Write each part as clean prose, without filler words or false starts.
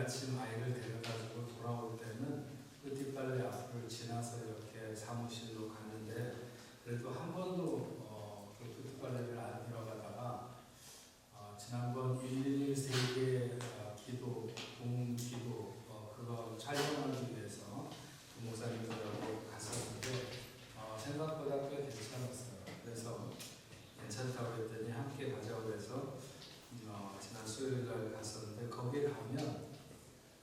아침 아이를 데려가지고 돌아올 때는 뿌띠빨래 앞을 지나서 이렇게 사무실로 갔는데 그래도 한 번도 그 뿌띠빨래를 안 들어가다가 지난번 111 세계 기도, 봉 기도 그거 촬영하기 위해서 목사님들하고 갔었는데 생각보다 꽤 괜찮았어요. 그래서 괜찮다고 했더니 함께 가자고 해서 지난 수요일날 갔었는데 거기에 가면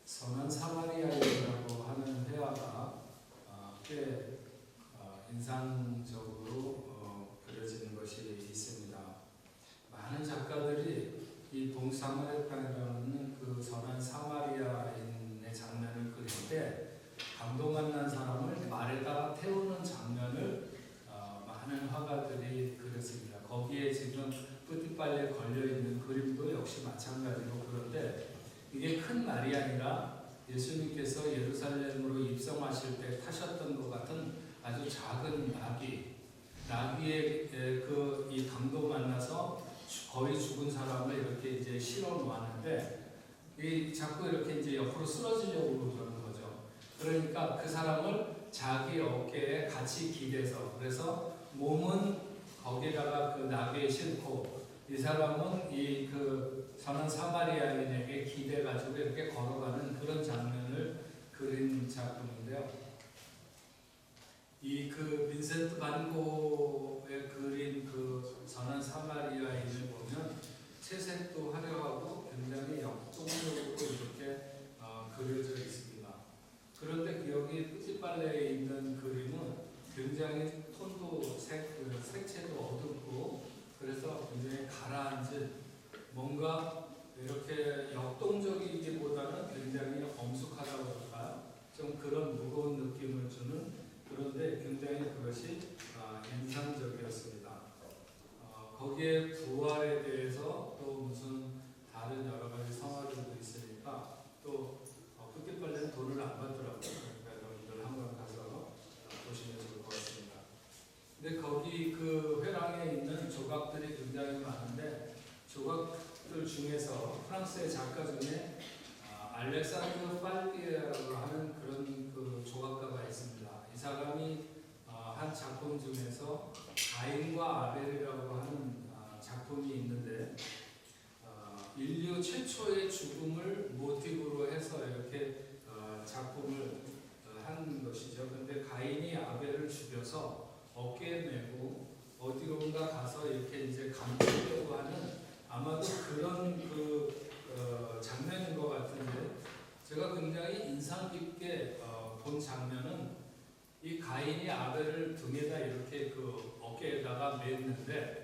선한 사마리아인이라고 하는 회화가 꽤 인상적으로 그려지는 것이 있습니다. 많은 작가들이 이 동사마리아라는 그 선한 사마리아인의 장면을 그릴 때 강도 만난 사람을 말에다가 태우는 장면을 많은 화가들이 그렸습니다. 거기에 지금 뿌띠빨래 걸려있는 그림도 역시 마찬가지로 그런데 이게 큰 말이 아니라 예수님께서 예루살렘으로 입성하실 때 타셨던 것 같은 아주 작은 나귀의 이 강도 만나서 거의 죽은 사람을 이렇게 이제 실어 놓았는데 자꾸 이렇게 이제 옆으로 쓰러지려고 그러는 거죠. 그러니까 그 사람을 자기 어깨에 같이 기대서 그래서 몸은 거기다가 그 나귀에 싣고 이 사람은 그 선한 사마리아인에게 기대가지고 이렇게 걸어가는 그런 장면을 그린 작품인데요. 그 빈센트 반 고흐의 그린 그 선한 사마리아인을 보면 채색도 화려하고 굉장히 역동적으로 이렇게 그려져 있습니다. 그런데 여기 뿌띠빨래에 있는 그림은 굉장히 톤도 색채도 어둡고 그래서 굉장히 가라앉은 뭔가 이렇게 역동적이기보다는 굉장히 엄숙하다고 할까 좀 그런 무거운 느낌을 주는 그런데 굉장히 그것이 인상적이었습니다. 거기에 부활에 대해서 또 무슨 다른 여러 가지 성화들도 있으니까 또 뿌띠빨래는 돈을 안 받더라고요. 그러니까 여러분들 한번 가서 보시면 좋을 것 같습니다. 근데 거기 그 회랑에 있는 조각들이 굉장히 많은데 조각들 중에서 프랑스의 작가 중에 알렉산드르 팔티에라고 하는 그런 그 조각가가 있습니다. 이 사람이 한 작품 중에서 가인과 아벨이라고 하는 작품이 있는데 인류 최초의 죽음을 모티브로 해서 이렇게 작품을 한 것이죠. 근데 가인이 아벨을 죽여서 어깨에 메고 어디론가 가서 이렇게 이제 감추려고 하는 아마도 그런 장면인 것 같은데 제가 굉장히 인상 깊게 본 장면은 이 가인이 아벨을 등에다 이렇게 그 어깨에다가 맸는데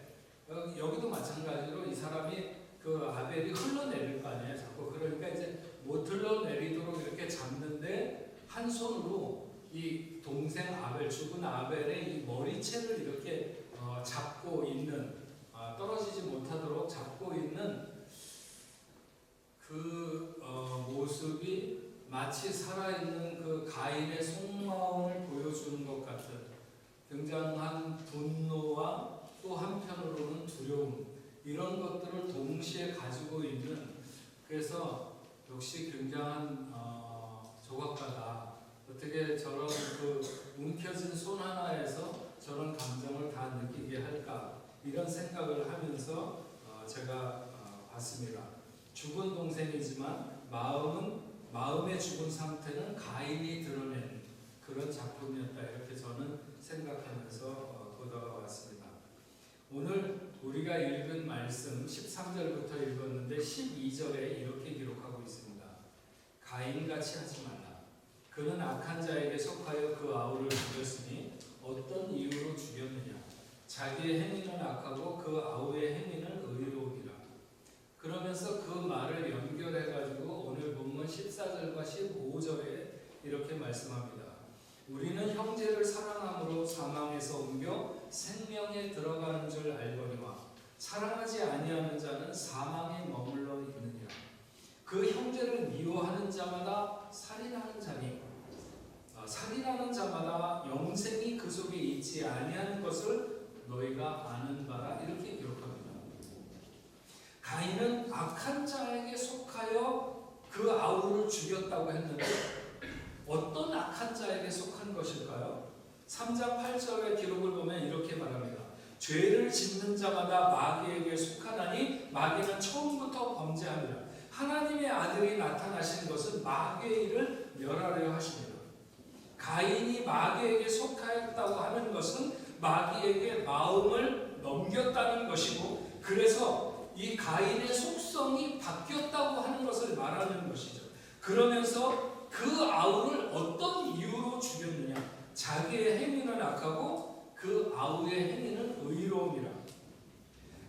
여기도 마찬가지로 이 사람이 그 아벨이 흘러내릴 거 아니에요. 자꾸 그러니까 이제 못 흘러내리도록 이렇게 잡는데 한 손으로 이 동생 아벨 죽은 아벨의 이 머리채를 이렇게 잡고 있는 떨어지지 못하도록 잡고 있는 그 모습이 마치 살아있는 그 가인의 속마음을 보여주는 것 같은 굉장한 분노와 또 한편으로는 두려움 이런 것들을 동시에 가지고 있는 그래서 역시 굉장한 조각가다. 어떻게 저런 그 움켜진 손 하나에서 저런 감정을 다 느끼게 할까 이런 생각을 하면서 제가 봤습니다. 죽은 동생이지만 마음의 죽은 상태는 가인이 드러낸 그런 작품이었다 이렇게 저는 생각하면서 보다가 왔습니다. 오늘 우리가 읽은 말씀 13절부터 읽었는데 12절에 이렇게 기록하고 있습니다. 가인같이 하지 말라. 그는 악한 자에게 속하여 그 아우를 죽였으니 어떤 이유로 죽였느냐. 자기의 행위는 악하고 그 아우의 행위는 의로우니라. 그러면서 그 말을 연결해가지고 오늘 본문 14절과 15절에 이렇게 말씀합니다. 우리는 형제를 사랑함으로 사망에서 옮겨 생명에 들어가는 줄 알거니와 사랑하지 아니하는 자는 사망에 머물러 있느니라. 그 형제를 미워하는 자마다 살인하는 자니 살인하는 자마다 영생이 그 속에 있지 아니하는 것을 너희가 아는 바라 이렇게 기록합니다. 가인은 악한 자에게 속하여 그 아우를 아우를 죽였다고 했는데 어떤 악한 자에게 속한 것일까요? 3장 8절의 기록을 보면 이렇게 말합니다. 죄를 짓는 자마다 마귀에게 속하나니 마귀는 처음부터 범죄합니다. 하나님의 아들이 나타나신 것은 마귀의 일을 멸하려 하십니다. 가인이 마귀에게 속하였다고 하는 것은 마귀에게 마음을 넘겼다는 것이고, 그래서 이 가인의 속성이 바뀌었다고 하는 것을 말하는 것이죠. 그러면서 그 아우를 어떤 이유로 죽였느냐? 자기의 행위는 악하고 그 아우의 행위는 의로움이라.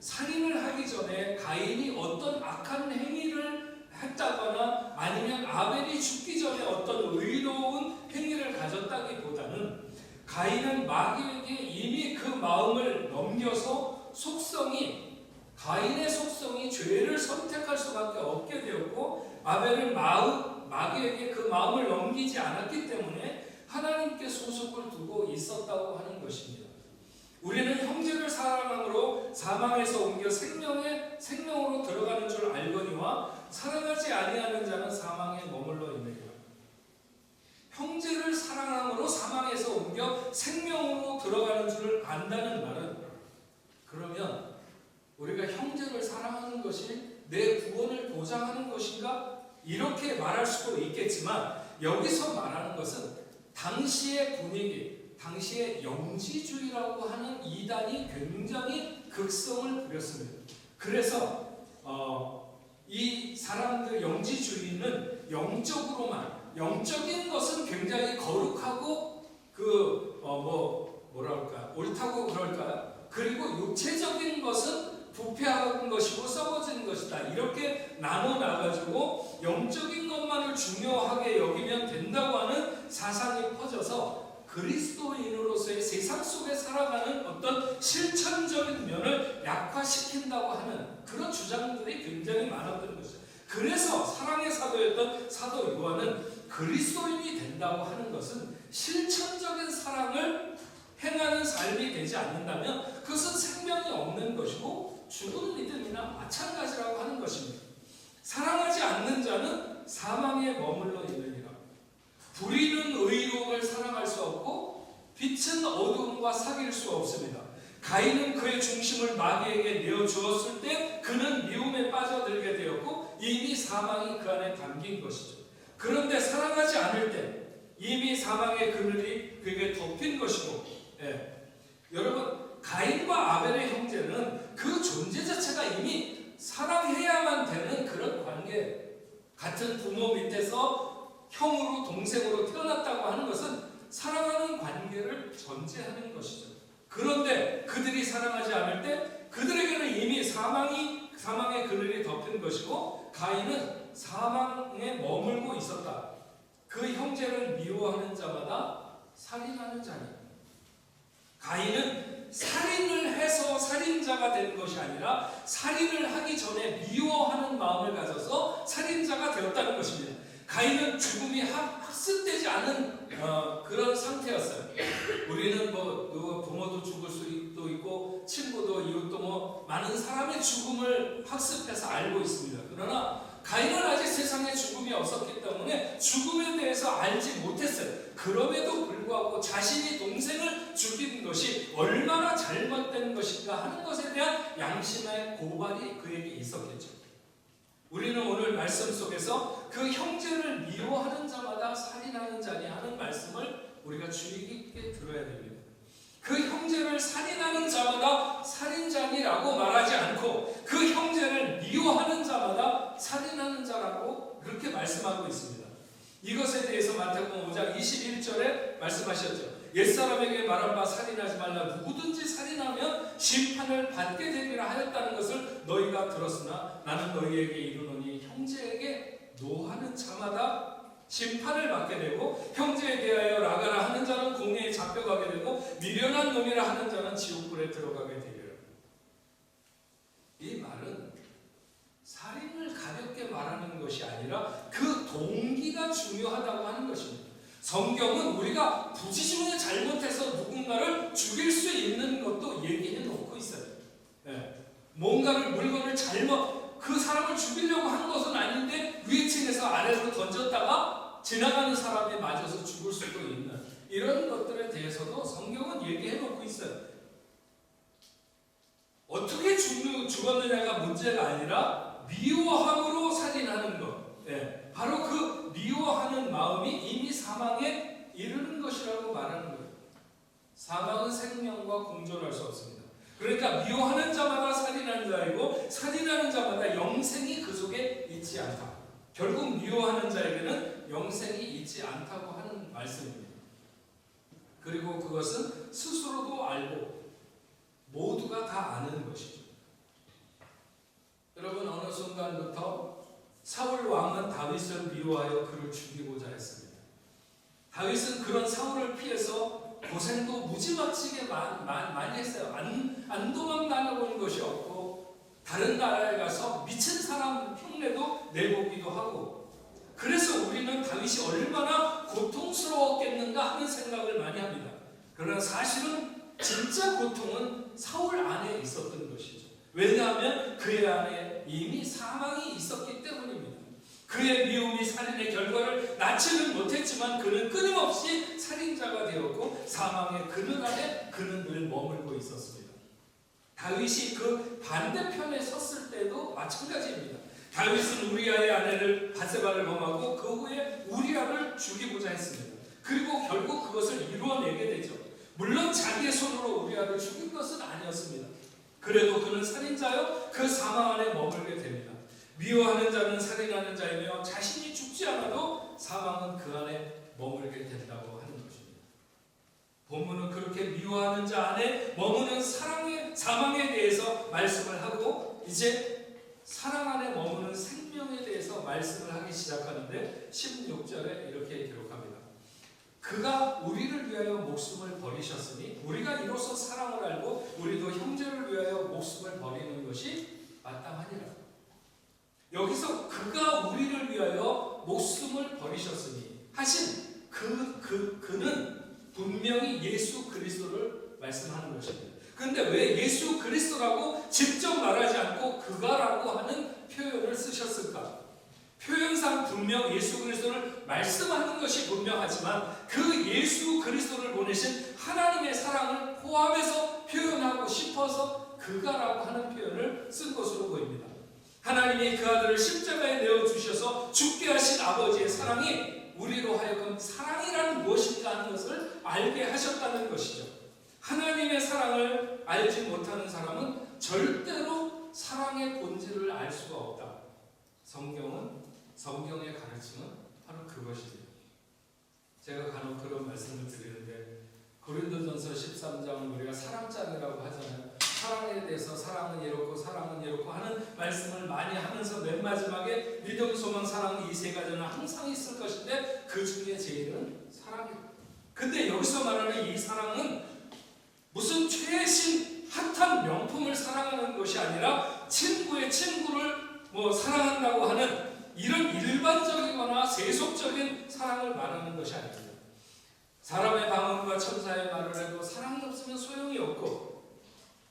살인을 하기 전에 가인이 어떤 악한 행위를 했다거나 아니면 아벨이 죽기 전에 어떤 의로운 행위를 가졌다기보다는 가인은 마귀에게 이미 그 마음을 넘겨서 가인의 속성이 죄를 선택할 수밖에 없게 되었고, 아벨은 마귀에게 그 마음을 넘기지 않았기 때문에 하나님께 소속을 두고 있었다고 하는 것입니다. 우리는 형제를 사랑함으로 사망에서 옮겨 생명으로 들어가는 줄 알거니와 사랑하지 아니하는 자는 사망에 머물러 있느니라. 형제를 사랑함으로 사망에서 옮겨 생명으로 들어가는 줄 안다는 말은, 그러면 우리가 형제를 사랑하는 것이 내 구원을 보장하는 것인가? 이렇게 말할 수도 있겠지만, 여기서 말하는 것은 당시의 분위기, 당시의 영지주의라고 하는 이단이 굉장히 극성을 부렸습니다. 그래서 이 사람들 영지주의는 영적인 것은 굉장히 거룩하고 옳다고 그럴까요? 그리고 육체적인 것은 부패한 것이고 썩어진 것이다. 이렇게 나눠 나가지고 영적인 것만을 중요하게 여기면 된다고 하는 사상이 퍼져서 그리스도인으로서의 세상 속에 살아가는 어떤 실천적인 면을 약화시킨다고 하는 그런 주장들이 굉장히 많았던 것이죠. 그래서 사랑의 사도였던 사도 요한은 그리스도인이 된다고 하는 것은 실천적인 사랑을 행하는 삶이 되지 않는다면 그것은 생명이 없는 것이고 죽은 믿음이나 마찬가지라고 하는 것입니다. 사랑하지 않는 자는 사망에 머물러 있느니라. 불의는 의로움을 사랑할 수 없고 빛은 어두움과 사귈 수 없습니다. 가인은 그의 중심을 마귀에게 내어주었을 때 그는 미움에 빠져들게 되었고 이미 사망이 그 안에 담긴 것이죠. 그런데 사랑하지 않을 때 이미 사망의 그늘이 그에게 덮인 것이고, 여러분, 가인과 아벨의 형제는 그 존재 자체가 이미 사랑해야만 되는 그런 관계, 같은 부모 밑에서 형으로 동생으로 태어났다고 하는 것은 사랑하는 관계를 전제하는 것이죠. 그런데 그들이 사랑하지 않을 때 그들에게는 이미 사망의 그늘이 덮인 것이고, 가인은 사망에 머물고 있었다. 그 형제를 미워하는 자마다 살인하는 자니, 가인은 살인을 해서 살인자가 된 것이 아니라 살인을 하기 전에 미워하는 마음을 가져서 살인자가 되었다는 것입니다. 가인은 죽음이 학습되지 않은 그런 상태였어요. 우리는 부모도 죽을 수도 있고 친구도 이웃도 많은 사람의 죽음을 학습해서 알고 있습니다. 그러나 가인은 아직 세상에 죽음이 없었기 때문에 죽음에 대해서 알지 못했어요. 그럼에도 불구하고 자신이 동생을 죽인 것이 얼마나 잘못된 것인가 하는 것에 대한 양심의 고발이 그에게 있었겠죠. 우리는 오늘 말씀 속에서 그 형제를 미워하는 자마다 살인하는 자니 하는 말씀을 우리가 주의 깊게 들어야 됩니다. 그 형제를 살인하는 자마다 살인자니라고 말하지 않고 그 형제를 미워하는 자마다 살인하는 자라고 그렇게 말씀하고 있습니다. 이것에 대해서 마태복음 5장 21절에 말씀하셨죠. 옛사람에게 말한 바 살인하지 말라. 누구든지 살인하면 심판을 받게 되리라 하였다는 것을 너희가 들었으나 나는 너희에게 이르노니 형제에게 노하는 자마다 심판을 받게 되고 형제에 대하여 라가라 하는 자는 공회에 잡혀가게 되고 미련한 놈이라 하는 자는 지옥불에 들어가게 되리라. 이 말은 살인을 가볍게 말하는 것이 아니라 그 동기가 중요하다고 하는 것입니다. 성경은 우리가 부지중에 잘못해서 누군가를 죽일 수 있는 것도 얘기해 놓고 있어요. 뭔가를 물건을 그 사람을 죽이려고 한 것은 아닌데 위층에서 아래로 던졌다 지나가는 사람이 맞아서 죽을 수도 있는 이런 것들에 대해서도 성경은 얘기해 놓고 있어요. 어떻게 죽었느냐가 문제가 아니라 미워함으로 살인하는 것. 네, 바로 그 미워하는 마음이 이미 사망에 이르는 것이라고 말하는 거예요. 사망은 생명과 공존할 수 없습니다. 그러니까 미워하는 자마다 살인하는 자이고 살인하는 자마다 영생이 그 속에 있지 않다. 결국 미워하는 자에게는 영생이 있지 않다고 하는 말씀입니다. 그리고 그것은 스스로도 알고 모두가 다 아는 것이죠. 여러분, 어느 순간부터 사울 왕은 다윗을 미워하여 그를 죽이고자 했습니다. 다윗은 그런 사울을 피해서 고생도 무지막지게 많이 했어요. 안 도망다녀본 것이 없고 다른 나라에 가서 미친 사람 흉내도 내보기도 하고, 그래서 우리는 다윗이 얼마나 고통스러웠겠는가 하는 생각을 많이 합니다. 그러나 사실은 진짜 고통은 사울 안에 있었던 것이죠. 왜냐하면 그의 안에 이미 사망이 있었기 때문입니다. 그의 미움이 살인의 결과를 낳지는 못했지만 그는 끊임없이 살인자가 되었고 사망의 그늘 안에 그는 늘 머물고 있었습니다. 다윗이 그 반대편에 섰을 때도 마찬가지입니다. 다윗은 우리아의 아내를 바세바를 범하고 그 후에 우리아를 죽이고자 했습니다. 그리고 결국 그것을 이루어내게 되죠. 물론 자기의 손으로 우리아를 죽인 것은 아니었습니다. 그래도 그는 살인자여 그 사망 안에 머물게 됩니다. 미워하는 자는 살인하는 자이며 자신이 죽지 않아도 사망은 그 안에 머물게 된다고 하는 것입니다. 본문은 그렇게 미워하는 자 안에 머무는 사망에 대해서 말씀을 하고 이제 사랑 안에 머무는 생명에 대해서 말씀을 하기 시작하는데 16절에 이렇게 기록합니다. 그가 우리를 위하여 목숨을 버리셨으니 우리가 이로써 사랑을 알고 우리도 형제를 위하여 목숨을 버리는 것이 마땅하니라. 여기서 그가 우리를 위하여 목숨을 버리셨으니 하신 그는 분명히 예수 그리스도를 말씀하는 것입니다. 그런데 왜 예수 그리스도라고 직접 말하지 않고 그가라고 하는 표현을 쓰셨을까? 표현상 분명 예수 그리스도를 말씀하는 것이 분명하지만 그 예수 그리스도를 보내신 하나님의 사랑을 포함해서 표현하고 싶어서 그가라고 하는 표현을 쓴 것으로 보입니다. 하나님이 그 아들을 십자가에 내어주셔서 죽게 하신 아버지의 사랑이 우리로 하여금 사랑이란 무엇인가 하는 것을 알게 하셨다는 것이죠. 하나님의 사랑을 알지 못하는 사람은 절대로 사랑의 본질을 알 수가 없다. 성경의 가르침은 바로 그것이죠. 제가 간혹 그런 말씀을 드리는데 고린도전서 13장은 우리가 사랑장이라고 하잖아요. 사랑에 대해서 사랑은 이렇고 사랑은 이렇고 하는 말씀을 많이 하면서 맨 마지막에 믿음, 소망, 사랑 이 세 가지는 항상 있을 것인데 그 중에 제일은 사랑이에요. 근데 여기서 말하는 이 사랑은 무슨 최신 핫한 명품을 사랑하는 것이 아니라 친구의 친구를 사랑한다고 하는 이런 일반적이거나 세속적인 사랑을 말하는 것이 아닙니다. 사람의 방언과 천사의 말을 해도 사랑이 없으면 소용이 없고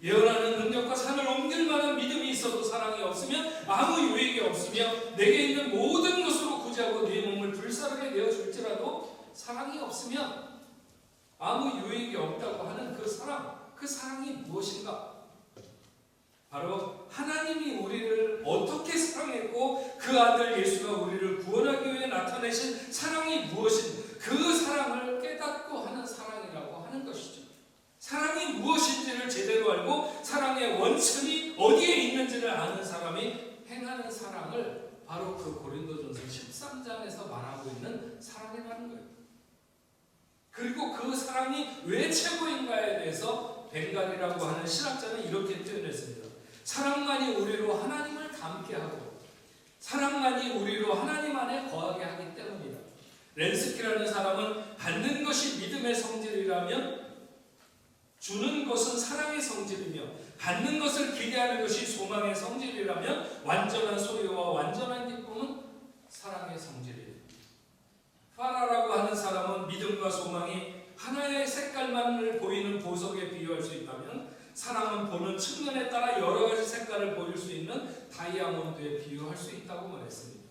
예언하는 능력과 산을 옮길 만한 믿음이 있어도 사랑이 없으면 아무 유익이 없으며 내게 있는 모든 것으로 구제하고 네 몸을 불사르게 내어줄지라도 사랑이 없으면 아무 유익이 없다고 하는 그 사랑이 무엇인가? 바로 하나님이 우리를 어떻게 사랑했고 그 아들 예수가 우리를 구원하기 위해 나타내신 사랑이 무엇인지 그 사랑을 깨닫고 하는 사랑이라고 하는 것이죠. 사랑이 무엇인지를 제대로 알고 사랑의 원천이 어디에 있는지를 아는 사람이 행하는 사랑을 바로 그 고린도전서 13장에서 말하고 있는 사랑이라는 거예요. 그리고 그 사랑이 왜 최고인가에 대해서 벵갈이라고 하는 신학자는 이렇게 표현했습니다. 사랑만이 우리로 하나님을 닮게 하고 사랑만이 우리로 하나님 안에 거하게 하기 때문이다. 렌스키라는 사람은 받는 것이 믿음의 성질이라면 주는 것은 사랑의 성질이며 받는 것을 기대하는 것이 소망의 성질이라면 완전한 소유와 완전한 기쁨은 사랑의 성질이다. 파라라고 하는 사람은 믿음과 소망이 하나의 색깔만을 보이는 보석에 비유할 수 있다면 사랑은 보는 측면에 따라 여러 가지 색깔을 보일 수 있는 다이아몬드에 비유할 수 있다고 말했습니다.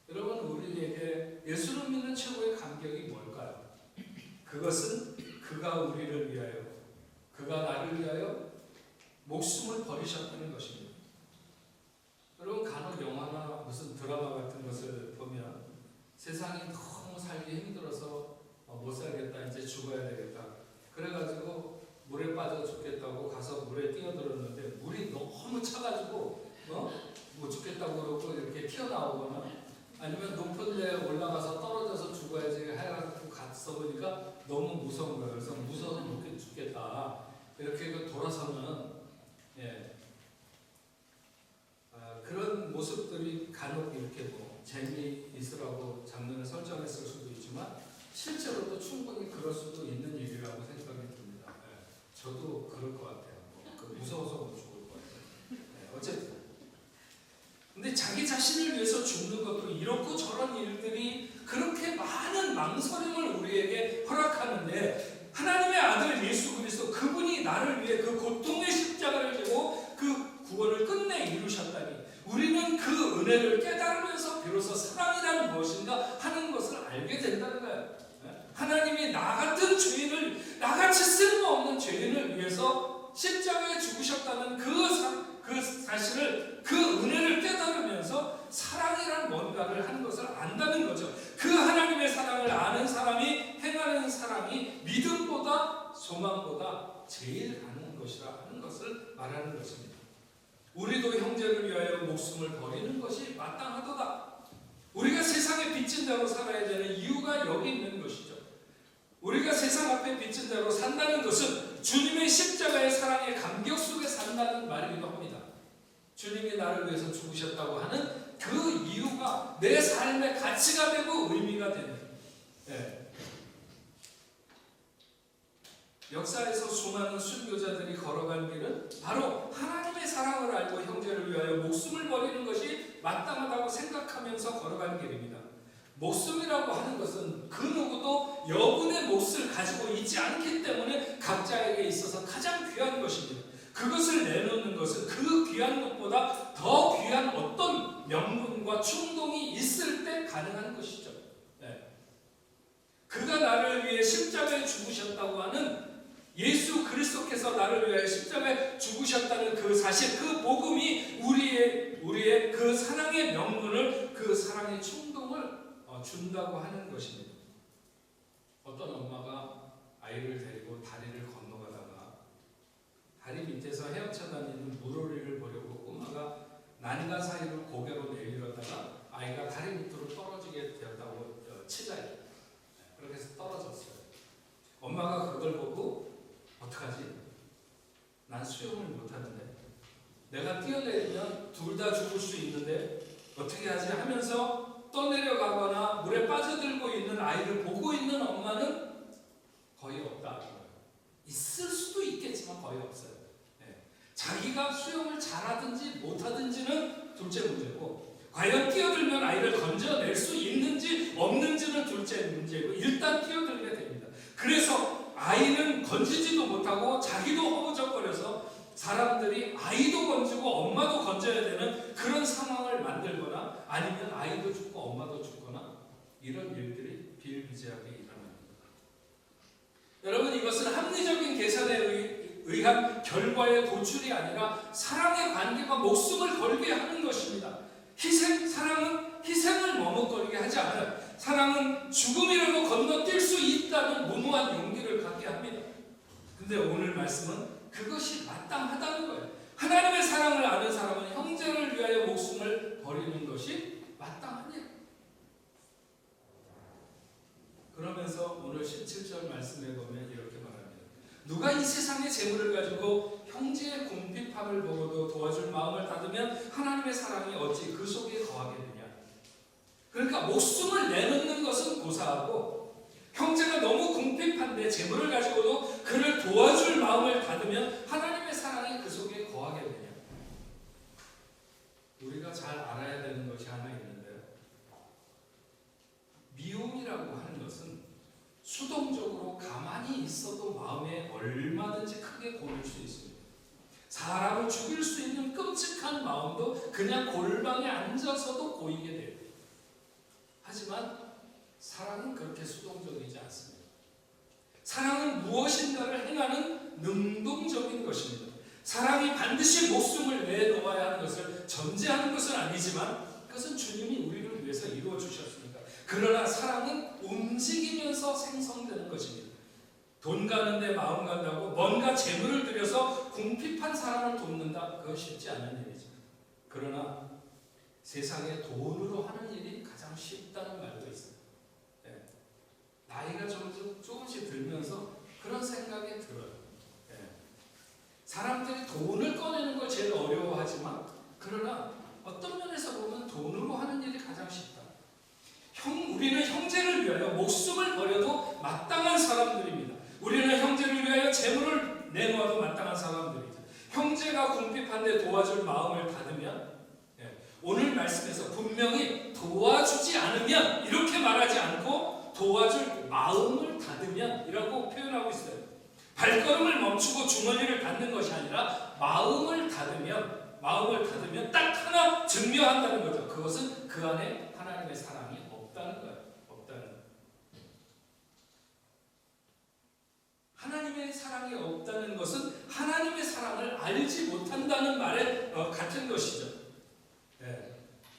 여러분, 우리에게 예수를 믿는 최고의 감격이 뭘까요? 그것은 그가 우리를 위하여, 그가 나를 위하여 목숨을 버리셨다는 것입니다. 여러분, 간혹 영화나 무슨 드라마 같은 것을 보면 세상이 너무 살기 힘들어서 못 살겠다, 이제 죽어야 되겠다, 그래가지고 물에 빠져 죽겠다고 가서 물에 뛰어들었는데 물이 너무 차가지고 못 죽겠다고 그러고 이렇게 튀어나오거나, 아니면 높은 데 올라가서 떨어져서 죽어야지 해가지고 갔어 보니까 너무 무서운 거예요. 그래서 무서워서 못 죽겠다, 이렇게 돌아서는, 그런 모습들이 간혹 이렇게 재미있으라고 장면을 설정했을 수도 있지만 실제로도 충분히 그럴 수도 있는 일이라고 생각이 듭니다. 저도 그럴 것 같아요. 무서워서 못 죽을 것 같아요. 어쨌든 근데 자기 자신을 위해서 죽는 것도 이렇고 저런 일들이 그렇게 많은 망설임을 우리에게 허락하는데, 하나님의 아들 예수 그리스도, 그분이 나를 위해 그 고통의 십자가를 지고 그 구원을 끝내 이루셨다니, 우리는 그 은혜를 깨달으면서 비로소 사랑이라는 무엇인가 하는 것을 알게 된다는 거예요. 하나님이 나 같은 죄인을, 나같이 쓸모없는 죄인을 위해서 십자가에 죽으셨다는 그 사실을, 그 은혜를 깨달으면서 사랑이란 뭔가를 하는 것을 안다는 거죠. 그 하나님의 사랑을 아는 사람이, 행하는 사람이 믿음보다 소망보다 제일 가는 것이라 하는 것을 말하는 것입니다. 우리도 형제를 위하여 목숨을 버리는 것이 마땅하도다. 우리가 세상에 빚진 자로 살아야 되는 이유가 여기 있는 것이죠. 우리가 세상 앞에 빚진 자로 산다는 것은 주님의 십자가의 사랑의 감격 속에 산다는 말이기도 합니다. 주님이 나를 위해서 죽으셨다고 하는 그 이유가 내 삶의 가치가 되고 의미가 되는, 역사에서 수많은 순교자들이 걸어간 길은 바로 하나님의 사랑을 알고 형제를 위하여 목숨을 버리는 것이 마땅하다고 생각하면서 걸어간 길입니다. 목숨이라고 하는 것은 그 누구도 여분의 몫을 가지고 있지 않기 때문에 각자에게 있어서 가장 귀한 것입니다. 그것을 내놓는 것은 그 귀한 것보다 더 귀한 어떤 명분과 충동이 있을 때 가능한 것이죠. 그가 나를 위해 십자가에 죽으셨다고 하는, 예수 그리스도께서 나를 위하여 십자가에 죽으셨다는 그 사실, 그 복음이 우리의 그 사랑의 명분을, 그 사랑의 충동을 준다고 하는 것입니다. 어떤 엄마가 아이를 데리고 다리를 건너가다가 다리 밑에서 헤엄쳐 다니는 물오리를 보려고 꼬마가 난간 사이로 고개로 내밀었다가 아이가 다리 밑으로 떨어지게 되었다고 치자요. 그렇게 해서 떨어졌어요. 엄마가 그걸 보고 어떡하지? 난 수영을 못하는데, 내가 뛰어내리면 둘 다 죽을 수 있는데 어떻게 하지? 하면서 떠내려가거나 물에 빠져들고 있는 아이를 보고 있는 엄마는 거의 없다. 있을 수도 있겠지만 거의 없어요. 자기가 수영을 잘하든지 못하든지는 둘째 문제고, 과연 뛰어들면 아이를 건져낼 수 있는지 없는지는 둘째 문제고, 일단 뛰어들게 됩니다. 그래서 아이는 건지지도 못하고 자기도 허우적거려서 사람들이 아이도 건지고 엄마도 건져야 되는 그런 상황을 만들거나, 아니면 아이도 죽고 엄마도 죽거나, 이런 일들이 비일비재하게 일어납니다. 여러분, 이것은 합리적인 계산에 의한 결과의 도출이 아니라 사랑의 관계가 목숨을 걸게 하는 것입니다. 사랑은 희생을 머뭇거리게 하지 않아요. 사랑은 죽음이라도 건너뛸 수 있다는 무모한 용기를 갖게 합니다. 근데 오늘 말씀은 그것이 마땅하다는 거예요. 하나님의 사랑을 아는 사람은 형제를 위하여 목숨을 버리는 것이 마땅하냐. 그러면서 오늘 17절 말씀에 보면 이렇게 말합니다. 누가 이 세상의 재물을 가지고 형제의 궁핍함을 보고도 도와줄 마음을 닫으면 하나님의 사랑이 어찌 그 속에 거하게 되냐. 그러니까 목숨을 내놓는 것은 고사하고, 형제가 너무 궁핍한데 재물을 가지고도 그를 도와줄 마음을 닫으면 하나님의 사랑이 그 속에 거하게 되냐. 우리가 잘 알아야 되는 것이 하나 있는데요. 미움이라고 하는 것은 수동적으로 가만히 있어도 마음에 얼마든지 크게 고일 수 있습니다. 사람을 죽일 수 있는 끔찍한 마음도 그냥 골방에 앉아서도 고이게 돼요. 하지만 사랑은 무엇인가를 행하는 능동적인 것입니다. 사랑이 반드시 목숨을 내놓아야 하는 것을 전제하는 것은 아니지만 그것은 주님이 우리를 위해서 이루어 주셨습니다. 그러나 사랑은 움직이면서 생성되는 것입니다. 돈 가는데 마음 간다고 뭔가 재물을 들여서 궁핍한 사람을 돕는다. 그건 쉽지 않은 일이죠. 그러나 세상에 돈으로 하는 일이 가장 쉽다는 말도 있어요. 네. 나이가 조금씩 들면서 그런 생각이 들어요. 네. 사람들이 돈을 꺼내는 걸 제일 어려워하지만 그러나 어떤 면에서 보면 돈으로 하는 일이 가장 쉽다. 우리는 형제를 위하여 목숨을 버려도 마땅한 사람들입니다. 우리는 형제를 위하여 재물을 내놓아도 마땅한 사람들이죠. 형제가 궁핍한데 도와줄 마음을 닫으면 오늘 말씀에서 분명히 도와주지 않으면 이렇게 말하지 않고 도와줄 마음을 닫으면 이라고 표현하고 있어요. 발걸음을 멈추고 주머니를 닫는 것이 아니라 마음을 닫으면 딱 하나 증명한다는 거죠. 그것은 그 안에 하나님의 사랑이 없다는 거예요. 하나님의 사랑이 없다는 것은 하나님의 사랑을 알지 못한다는 말에 같은 것이죠. 네.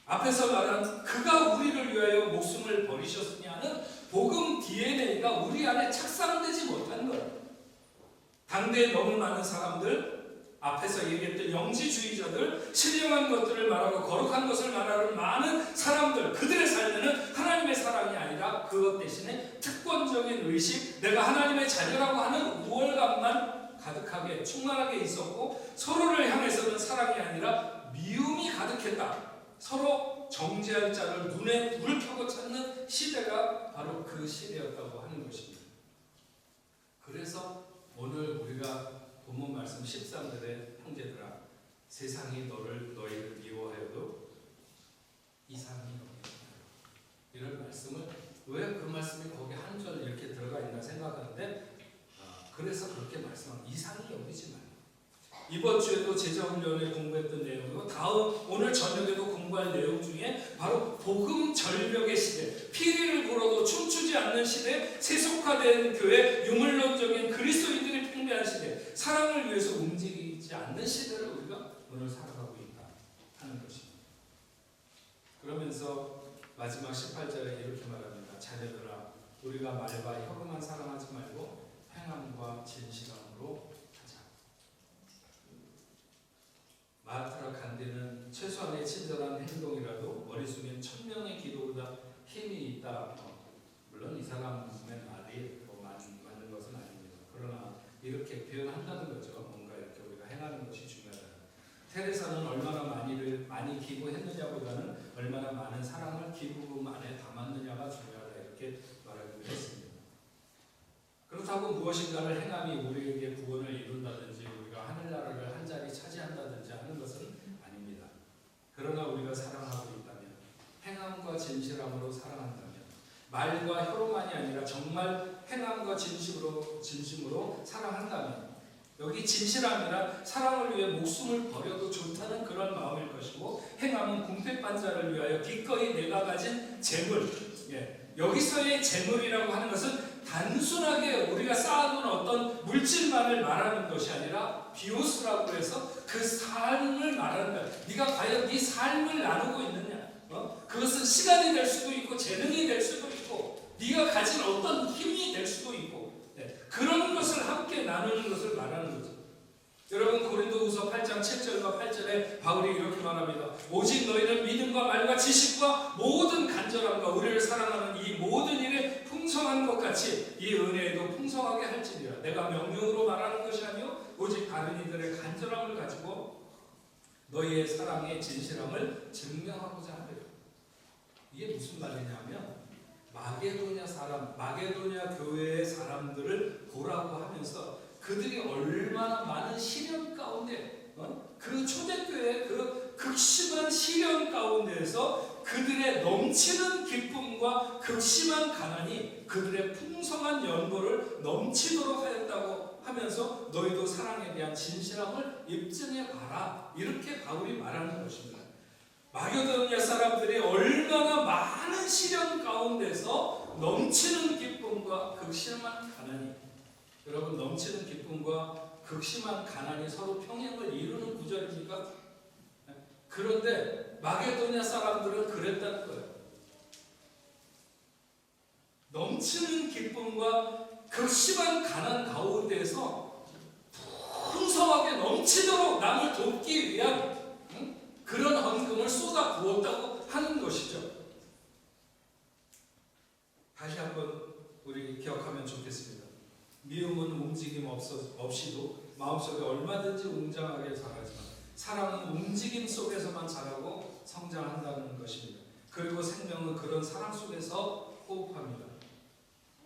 앞에서 말한 그가 우리를 위하여 목숨을 버리셨으냐는 복음 DNA가 우리 안에 착상되지 못한 거예요. 당대에 너무 많은 사람들, 앞에서 얘기했던 영지주의자들, 신령한 것들을 말하고 거룩한 것을 말하는 많은 사람들, 그들의 삶에는 하나님의 사랑이 아니라 그것 대신에 특권적인 의식, 내가 하나님의 자녀라고 하는 우월감만 가득하게 충만하게 있었고 서로를 향해서는 사랑이 아니라 미움이 가득했다. 서로 정죄할 자를 눈에 불을 켜고 찾는 시대가 바로 그 시대였다고 하는 것입니다. 그래서 오늘 우리가 본문 말씀 13절에 형제들아 세상이 너희를 미워하여도 이 사랑이 너희를 이런 말씀을 왜 그 말씀이 거기 한 절 이렇게 들어가 있나 생각하는데 그래서 그렇게 말씀합니다. 이상히 여기지 말라. 이번 주에도 제자훈련에 공부했던 내용이고 오늘 저녁에도 공부할 내용 중에 바로 복음 절벽의 시대, 피리를 불어도 춤추지 않는 시대, 세속화된 교회, 유물론적인 그리스도인들이 팽배한 시대, 사랑을 위해서 움직이지 않는 시대를 우리가 오늘 살아가고 있다 하는 것입니다. 그러면서 마지막 18절에 이렇게 말합니다. 자녀들아 우리가 말과 혀로만 사랑하지 말고 행함과 진실함으로 하자. 마하트라 간디는 최소한의 친절한 행동이라도 머릿속엔 1000명의 기도보다 힘이 있다. 물론 이 사람의 말이 맞는 것은 아닙니다. 그러나 이렇게 표현한다는 거죠. 뭔가 이렇게 우리가 행하는 것이 중요하다. 테레사는 얼마나 많이 기부했느냐보다는 얼마나 많은 사랑을 기부금 안에 담았느냐가 중요하다. 이렇게 말하기도 했습니다. 그렇다고 무엇인가를 행함이 우리에게 구원을 이룬다든지 우리가 하늘나라를 한 자리 차지한다든지 하는 것은 아닙니다. 그러나 우리가 사랑하고 있다면, 행함과 진실함으로 사랑한다면, 말과 혀로만이 아니라 정말 행함과 진심으로 사랑한다면, 여기 진실함이란 사랑을 위해 목숨을 버려도 좋다는 그런 마음일 것이고, 행함은 궁핍한 자를 위하여 기꺼이 내가 가진 재물, 여기서의 재물이라고 하는 것은 단순하게 우리가 쌓아둔 어떤 물질만을 말하는 것이 아니라 비오스라고 해서 그 삶을 말하는 거야. 네가 과연 네 삶을 나누고 있느냐? 그것은 시간이 될 수도 있고 재능이 될 수도 있고 네가 가진 어떤 힘이 될 수도 있고 그런 것을 함께 나누는 것을 말하는 거죠. 여러분 고린도후서 8장 7절과 8절에 바울이 이렇게 말합니다. 오직 너희는 믿음과 말과 지식과 모든 간절함과 우리를 사랑하는 이 모든 일에 풍성한 것 같이 이 은혜에도 풍성하게 할지니라. 내가 명령으로 말하는 것이 아니요 오직 다른 이들의 간절함을 가지고 너희의 사랑의 진실함을 증명하고자 하리라. 이게 무슨 말이냐면 마게도냐 교회의 사람들을 보라고 하면서 그들이 얼마나 많은 시련 가운데 그 초대교회의 그 극심한 시련 가운데에서 그들의 넘치는 기쁨과 극심한 가난이 그들의 풍성한 연고를 넘치도록 하였다고 하면서 너희도 사랑에 대한 진실함을 입증해 봐라. 이렇게 바울이 말하는 것입니다. 마게도냐 사람들이 얼마나 많은 시련 가운데서 넘치는 기쁨과 극심한 가난이 여러분, 넘치는 기쁨과 극심한 가난이 서로 평행을 이루는 구절입니까? 그런데 마게도냐 사람들은 그랬다는 거예요. 넘치는 기쁨과 극심한 가난 가운데에서 풍성하게 넘치도록 남을 돕기 위한 그런 헌금을 쏟아 부었다고 하는 것이죠. 다시 한번 우리 기억하면 좋겠습니다. 미움은 움직임 없이도 마음속에 얼마든지 웅장하게 자라지만 사랑은 움직임 속에서만 자라고 성장한다는 것입니다. 그리고 생명은 그런 사랑 속에서 호흡합니다.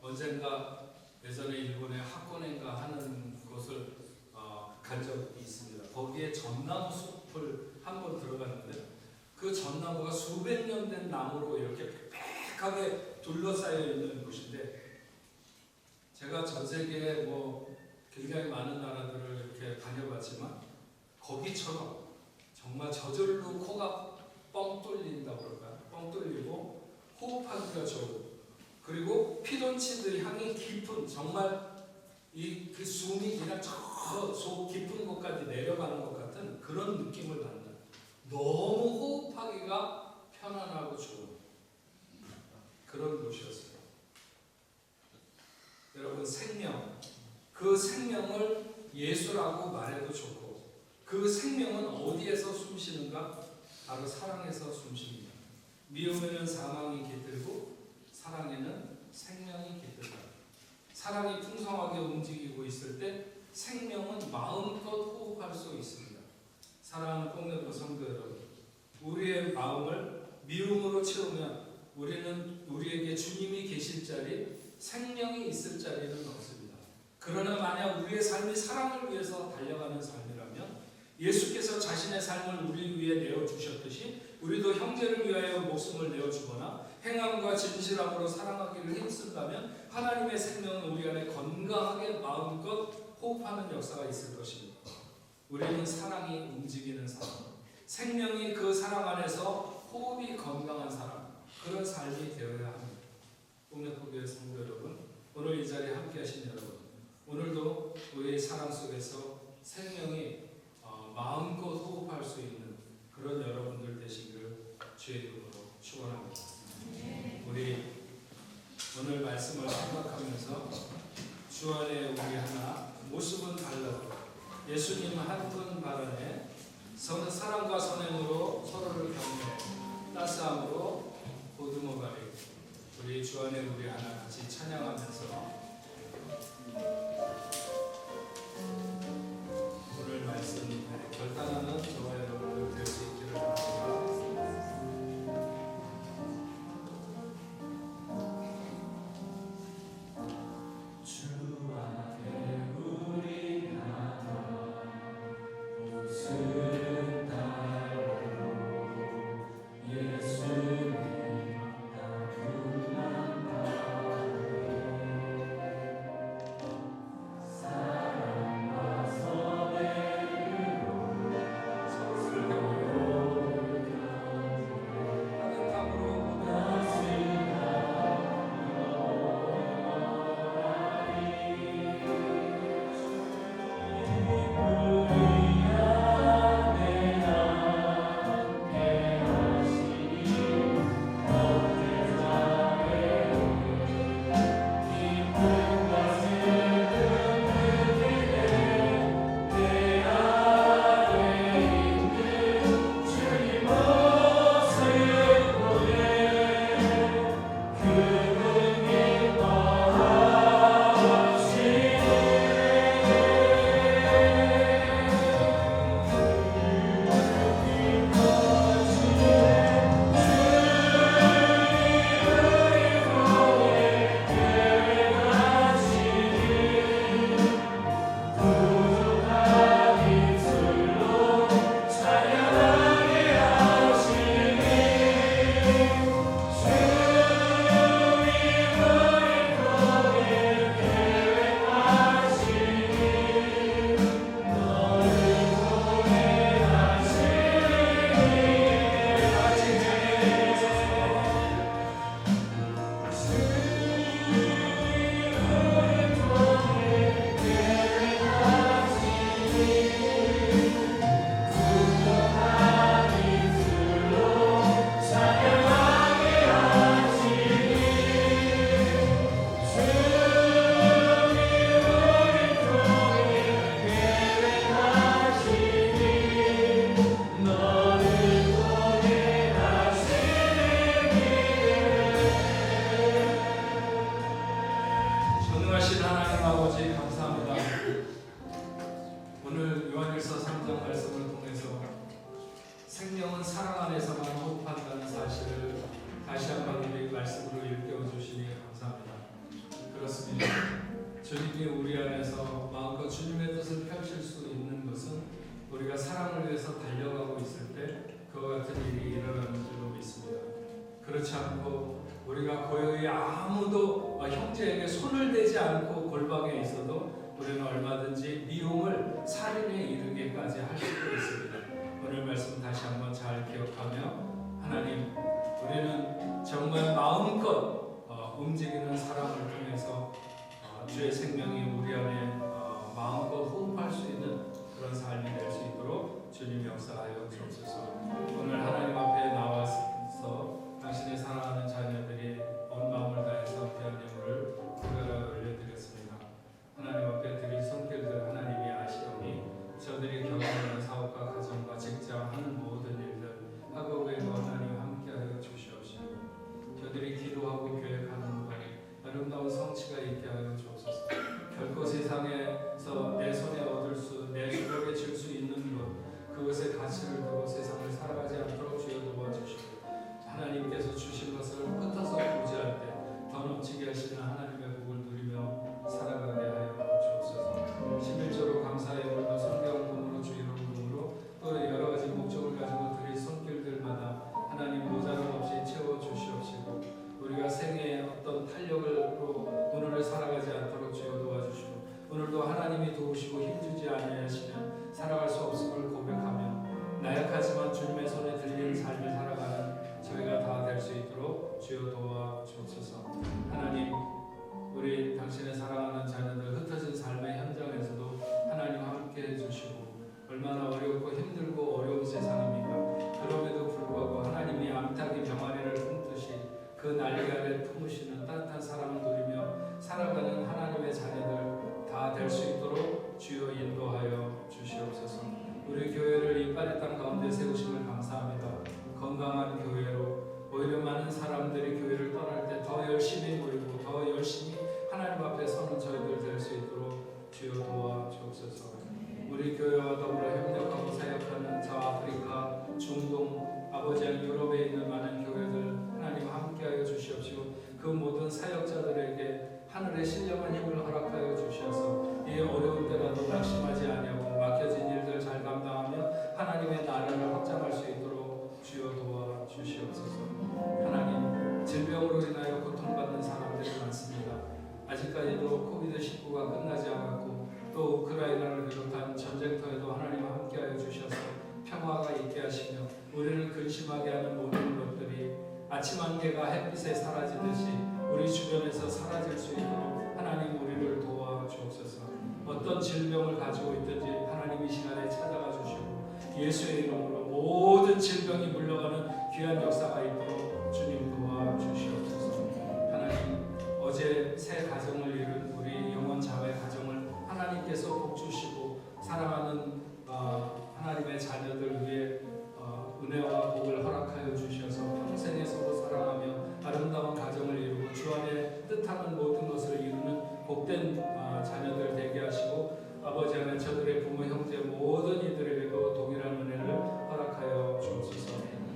언젠가 예전에 일본의 하코네인가 하는 곳을 간 적이 있습니다. 거기에 전나무 숲을 한번 들어갔는데 그 전나무가 수백 년 된 나무로 이렇게 빽빽하게 둘러싸여 있는 곳인데, 제가 전 세계에 굉장히 많은 나라들을 이렇게 다녀봤지만 거기처럼 정말 저절로 코가 뻥 뚫린다고 그럴까요? 뻥 뚫리고 호흡하기가 좋고, 그리고 피톤치드 향이 깊은, 정말 그 숨이 그냥 저 속 깊은 곳까지 내려가는 것 같은 그런 느낌을 받는다. 너무 호흡하기가 편안하고 좋은 그런 곳이었어요. 여러분, 생명, 그 생명을 예수라고 말해도 좋고, 그 생명은 어디에서 숨쉬는가? 바로 사랑에서 숨쉽니다. 미움에는 사망이 깃들고 사랑에는 생명이 깃들다. 사랑이 풍성하게 움직이고 있을 때 생명은 마음껏 호흡할 수 있습니다. 사랑하는 뽕내도 성도 여러분, 우리의 마음을 미움으로 채우면 우리는 우리에게 주님이 계실 자리, 생명이 있을 자리는 없습니다. 그러나 만약 우리의 삶이 사랑을 위해서 달려가는 삶이라면 예수께서 자신의 삶을 우리 위해 내어주셨듯이 우리도 형제를 위하여 목숨을 내어주거나 행함과 진실함으로 사랑하기를 힘쓴다면 하나님의 생명은 우리 안에 건강하게 마음껏 호흡하는 역사가 있을 것입니다. 우리는 사랑이 움직이는 사람, 생명이 그 사랑 안에서 호흡이 건강한 사람, 그런 삶이 되어야 합니다. 뽕내포교회 성도 여러분, 오늘 이 자리에 함께 하신 여러분, 오늘도 우리의 사랑 속에서 생명이 마음껏 호흡할 수 있는 그런 여러분들 되시기를 주의 이름으로 축원합니다. 우리 오늘 말씀을 생각하면서 주 안에 우리 하나 모습은 달라도 예수님 한 분 발언에 사랑과 선행으로 서로를 격려해 따스함으로 보듬어가리. 우리 주 안에 우리 하나 같이 찬양하면서 오늘 말씀 결단하는 저와 여러분들 될 수 있기를 바랍니다. 주님이 우리 안에서 마음껏 주님의 뜻을 펼칠 수 있는 것은 우리가 사랑을 위해서 달려가고 있을 때 그와 같은 일이 일어나는 줄로 믿습니다. 그렇지 않고 우리가 고요히 아무도 형제에게 손을 대지 않고 골방에 있어도 우리는 얼마든지 미움을 살인에 이르게까지 할 수도 있습니다. 오늘 말씀 다시 한번 잘 기억하며 하나님, 우리는 정말 마음껏 움직이는 사랑을 통해서 주의 생명이 우리 안에 마음껏 호흡할 수 있는 그런 삶이 될 수 있도록 주님 역사하여 주옵소서. 오늘 하나님 앞에 나와서 당신의 사랑하는 자녀들이 온 마음을 다해서 귀한 예물을 구별하여 올려드렸습니다. 하나님 앞에 드릴 손길들 하나님이 아시오니 저들이 경험하는 사업과 가정과 직장 하는 모든 일들 학업에도 하나님 함께하여 주시옵시고 저들이 기도하고 계획하는 것 아름다운 성취가 있게 하여 주옵소서. 결코 세상에서 내 손에 얻을 수, 내 주력에 줄 수 있는 것, 그것의 가치를 두고 세상을 살아가지 않도록 주여 도와주시고 하나님께서 주신 것을 흩어서 부지할 때 더 넘치게 하시는 하나님의 복을 누리며 살아가게 하여 주옵소서. 11조로 감사의 물도 성경금으로 주의로 금으로 또 여러 가지 목적을 가지고 드릴 손길들마다 하나님 모자람 없이 채워 주시옵시고 우리가 생애의 어떤 탄력으로 오늘을 살아가지 않도록 주여 도와주시고 오늘도 하나님이 도우시고 힘주지 아니하시면 살아갈 수 없음을 고백하며 나약하지만 주님의 손에 들리는 삶을 살아가는 저희가 다 될 수 있도록 주여 도와주옵소서. 하나님, 우리 당신의 사랑하는 자녀들 흩어진 삶의 현장에서도 하나님 함께 해주시고 얼마나 어렵고 힘들고 어려운 세상입니까? 그럼에도 불구하고 하나님이 암탉이 병아리를 품듯이 그 날개 아래 품으시는 따뜻한 사랑을 누리며 살아가는 하나님의 자녀들 다 될 수 있도록 주여 인도하여 주시옵소서. 우리 교회를 이 파리 땅 가운데 세우심을 감사합니다. 건강한 교회로 오히려 많은 사람들이 교회를 떠날 때 더 열심히 모이고 더 열심히 하나님 앞에 서는 저희들 될 수 있도록 주여 도와주옵소서. 우리 교회와 더불어 협력하고 사역하는 저 아프리카, 중동, 아버지와 유럽에 있는 많은 교회들 하나님 함께하여 주시옵시고 그 모든 사역자들에게 하늘의 신령한 힘을 허락하여 주시어서 이 어려운 때라도 낙심하지 아니하고 막혀진 일들 잘 감당하며 하나님의 나라를 확장할 수 있도록 주여 도와주시옵소서. 하나님, 질병으로 인하여 고통받는 사람들이 많습니다. 아직까지도 코비드19가 끝나지 않았고 또 우크라이나를 비롯한 전쟁터에도 하나님 함께하여 주셔서 평화가 있게 하시며 우리를 근심하게 하는 모든 것들이 아침 안개가 햇빛에 사라지듯이 우리 주변에서 사라질 수 있도록 하나님 우리를 도와주옵소서. 어떤 질병을 가지고 있든지 하나님 이 시간에 찾아가 주시고 예수의 이름으로 모든 질병이 물러가는 귀한 역사가 있도록 주님 도와주시옵소서. 하나님, 어제 새 가정을 이룬 우리 영원 자매 가정을 하나님께서 복 주시고 사랑하는 하나님의 자녀들 위해 은혜와 복을 허락하여 주셔서 평생에 서로 사랑하며 아름다운 가정을 이루고 주 안에 뜻하는 모든 것을 이루는 복된 자녀들 되게 하시고 아버지 하나님 저들의 부모 형제 모든 이들에게도 동일한 은혜를 허락하여 주옵소서.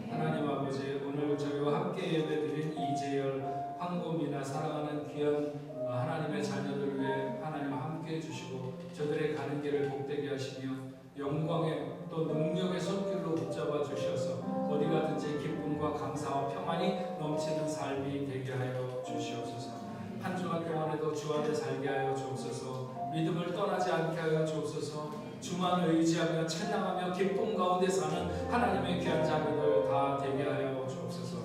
하나님 아버지, 오늘 저희와 함께 예배드린 이재열, 황금이나 사랑하는 귀한 하나님의 자녀들 위해 하나님 함께 해주시고 저들의 가는 길을 복되게 하시며 영광의 또 능력의 손길로 붙잡아 주셔서 어디 가든지 기쁨과 감사와 평안이 넘치는 삶이 되게 하여 주시옵소서. 한 주간 동안에도 주 안에 살게 하여 주옵소서. 믿음을 떠나지 않게 하여 주옵소서. 주만 의지하며 찬양하며 기쁨 가운데 사는 하나님의 귀한 자녀들 다 되게 하여 주옵소서.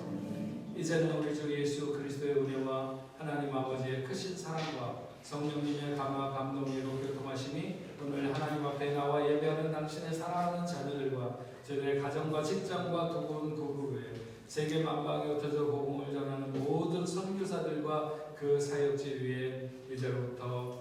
이제는 우리 주 예수 그리스도의 은혜와 하나님 아버지의 크신 사랑과 성령님의 강화 감동으로 교통하심이 오늘 하나님 앞에 나와 예배하는 당신의 사랑하는 자녀들과 저들의 가정과 직장과 두고온 고국에 세계 만방에 흩어져 복음을 전하는 모든 선교사들과 그 사역지 위에 이제로부터